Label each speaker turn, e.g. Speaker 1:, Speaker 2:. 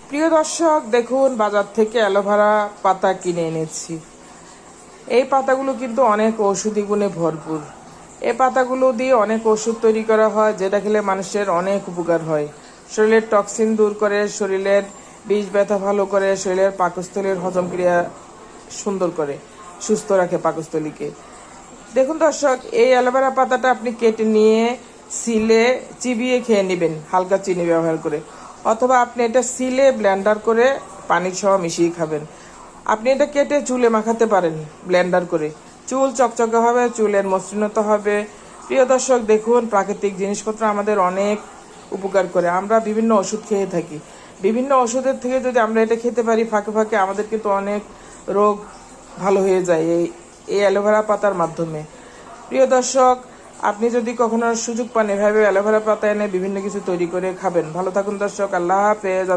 Speaker 1: প্রিয় দর্শক, দেখুন বাজার থেকে অ্যালোভেরা পাতা কিনে এনেছি। এই পাতাগুলো কিন্তু অনেক ঔষধি গুণে ভরপুর। এই পাতাগুলো দিয়ে অনেক ওষুধ তৈরি করা হয়, যেটা খেলে মানুষের অনেক উপকার হয়। শরীরের টক্সিন দূর করে, শরীরের বিষ ব্যথা ভালো করে, শরীরের পাকস্থলীর হজম ক্রিয়া সুন্দর করে, সুস্থ রাখে পাকস্থলীকে। দেখুন দর্শক, এই অ্যালোভেরা পাতাটা আপনি কেটে নিয়ে সিলে চিবিয়ে খেয়ে নেবেন হালকা চিনি ব্যবহার করে, অথবা আপনি এটা সিলে ব্লেন্ডার করে পানি সহ মিশিয়ে খাবেন। আপনি এটা কেটে চুলে মাখাতে পারেন ব্লেন্ডার করে, চুল চকচকে হবে, চুলের মসৃণতা হবে। প্রিয় দর্শক, দেখুন প্রাকৃতিক জিনিসপত্র আমাদের অনেক উপকার করে। আমরা বিভিন্ন ওষুধ খেয়ে থাকি, বিভিন্ন ওষুধের থেকে যদি আমরা এটা খেতে পারি ফাঁকে ফাঁকে, আমাদের কিন্তু অনেক রোগ ভালো হয়ে যায় এই অ্যালোভেরা পাতার মাধ্যমে। প্রিয় দর্শক, আপনি যদি কখনো সুযোগ পান এভাবে অ্যালোভেরা পাতা এনে বিভিন্ন কিছু তৈরি করে খাবেন। ভালো থাকুন দর্শক, আল্লাহ হাফেজ।